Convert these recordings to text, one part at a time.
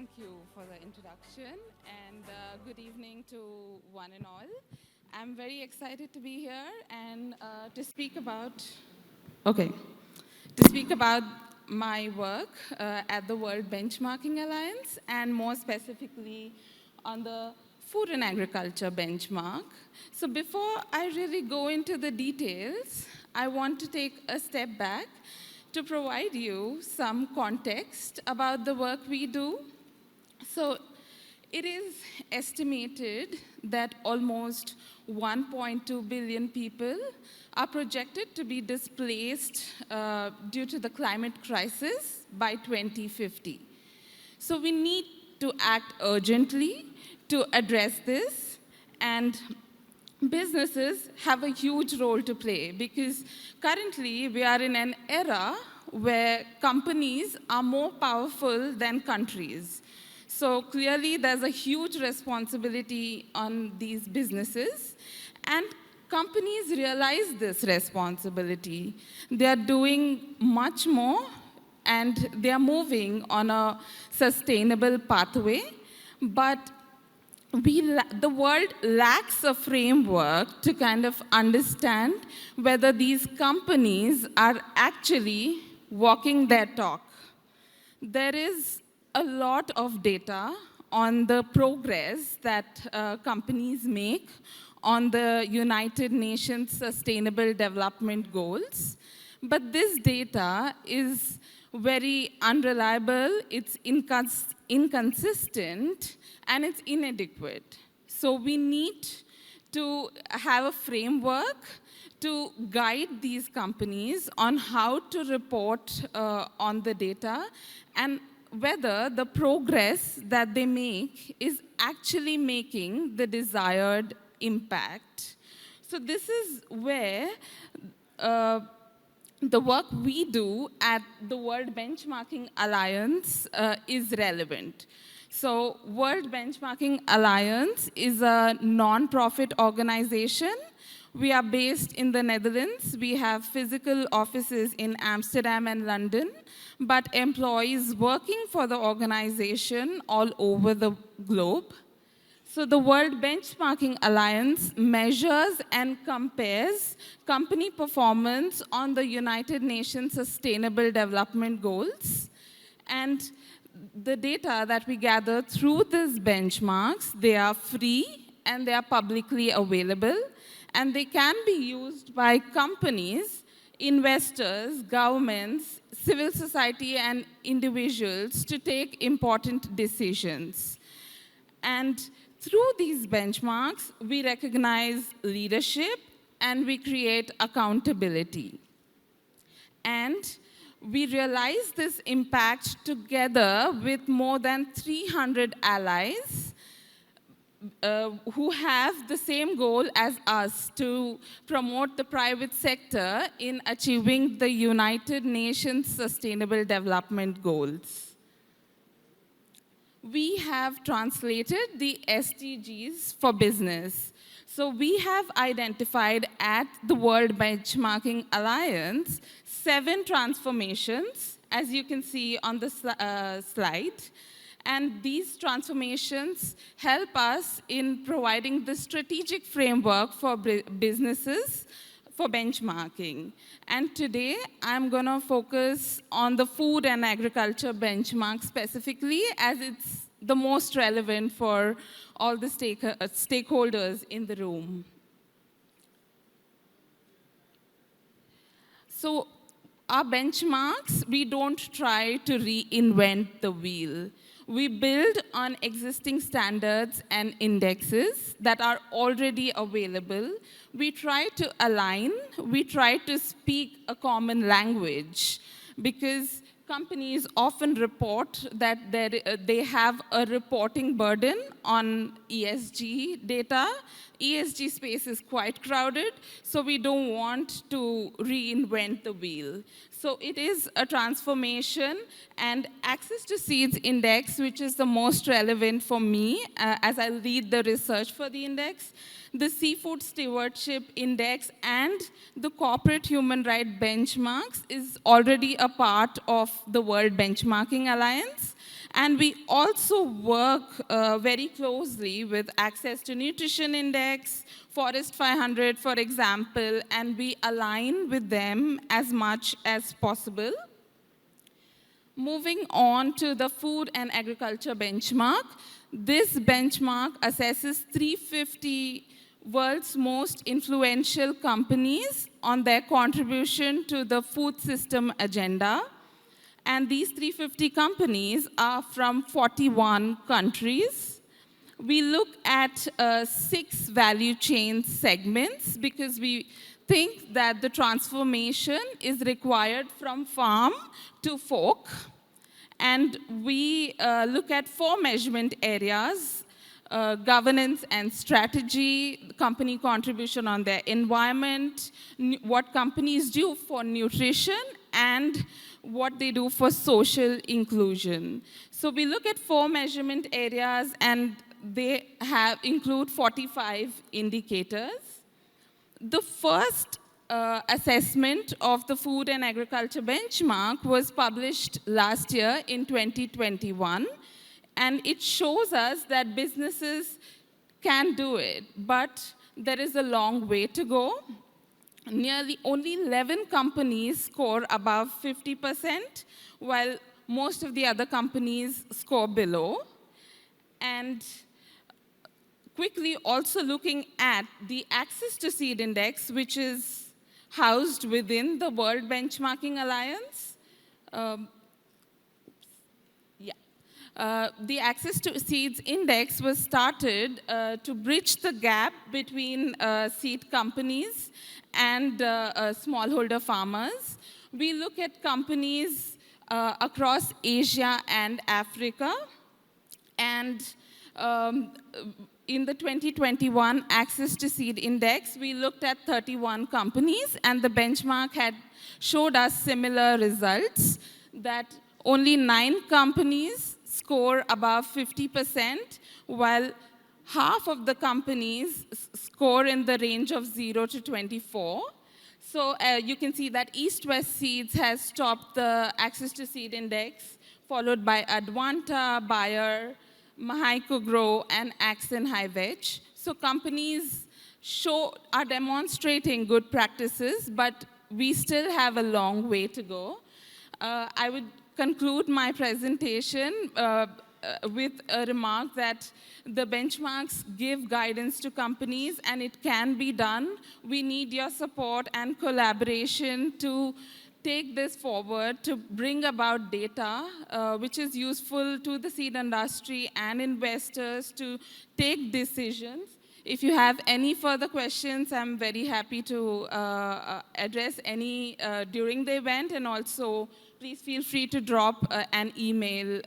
Thank you for the introduction and good evening to one and all. I'm very excited to be here and okay, to speak about my work at the World Benchmarking Alliance and more specifically on the food and agriculture benchmark. So before I really go into the details, I want to take a step back to provide you some context about the work we do. So it is estimated that almost 1.2 billion people are projected to be displaced due to the climate crisis by 2050. So we need to act urgently to address this, and businesses have a huge role to play because currently we are in an era where companies are more powerful than countries. So clearly there's a huge responsibility on these businesses, and companies realize this responsibility. They are doing much more and they are moving on a sustainable pathway, but the world lacks a framework to kind of understand whether these companies are actually walking their talk. There is a lot of data on the progress that companies make on the United Nations Sustainable Development Goals, but this data is very unreliable, it's inconsistent, and it's inadequate. So we need to have a framework to guide these companies on how to report on the data and whether the progress that they make is actually making the desired impact. So this is where the work we do at the World Benchmarking Alliance is relevant. So World Benchmarking Alliance is a non-profit organization. We are based in the Netherlands. We have physical offices in Amsterdam and London, but employees working for the organization all over the globe. So the World Benchmarking Alliance measures and compares company performance on the United Nations Sustainable Development Goals. And the data that we gather through these benchmarks, they are free and they are publicly available. And they can be used by companies, investors, governments, civil society, and individuals to take important decisions. And through these benchmarks, we recognize leadership and we create accountability. And we realize this impact together with more than 300 allies who have the same goal as us to promote the private sector in achieving the United Nations Sustainable Development Goals. We have translated the SDGs for business. So we have identified at the World Benchmarking Alliance 7 transformations, as you can see on the slide. And these transformations help us in providing the strategic framework for businesses for benchmarking. And today, I'm going to focus on the food and agriculture benchmark specifically, as it's the most relevant for all the stakeholders in the room. So our benchmarks, we don't try to reinvent the wheel. We build on existing standards and indexes that are already available. We try to align, we try to speak a common language because companies often report that they have a reporting burden on ESG data. ESG space is quite crowded, so we don't want to reinvent the wheel. So it is a transformation, and Access to Seeds Index, which is the most relevant for me as I lead the research for the index, the Seafood Stewardship Index, and the Corporate Human Rights Benchmarks is already a part of the World Benchmarking Alliance. And we also work very closely with Access to Nutrition Index, Forest 500, for example, and we align with them as much as possible. Moving on to the food and agriculture benchmark. This benchmark assesses 350 world's most influential companies on their contribution to the food system agenda. And these 350 companies are from 41 countries. We look at 6 value chain segments because we think that the transformation is required from farm to fork. And we look at 4 measurement areas: governance and strategy, company contribution on their environment, what companies do for nutrition, and what they do for social inclusion. So we look at 4 measurement areas, and they include 45 indicators. The first assessment of the food and agriculture benchmark was published last year in 2021, and it shows us that businesses can do it, but there is a long way to go. Nearly only 11 companies score above 50%, while most of the other companies score below. And quickly also looking at the Access to Seed Index, which is housed within the World Benchmarking Alliance. The Access to Seeds Index was started to bridge the gap between seed companies and smallholder farmers. We look at companies across Asia and Africa, and in the 2021 Access to Seed Index, we looked at 31 companies, and the benchmark had showed us similar results, that only 9 companies score above 50%, while half of the companies score in the range of 0 to 24. So you can see that East West Seeds has topped the Access to Seed Index, followed by Advanta, Bayer, Mahaiko Grow, and Axon High Veg. So companies are demonstrating good practices, but we still have a long way to go. I would conclude my presentation with a remark that the benchmarks give guidance to companies, and it can be done. We need your support and collaboration to take this forward, to bring about data which is useful to the seed industry and investors to take decisions. If you have any further questions, I'm very happy to address any during the event, and also please feel free to drop an email.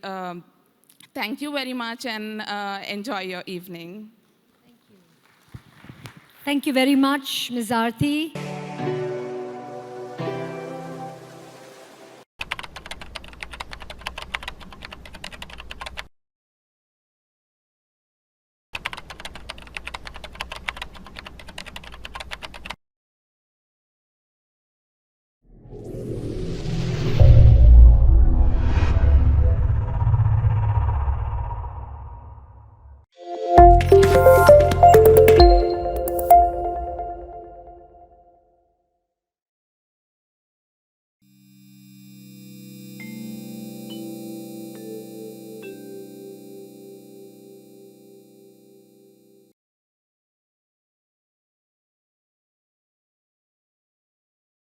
Thank you very much, and enjoy your evening. Thank you. Thank you very much, Ms. Aarti.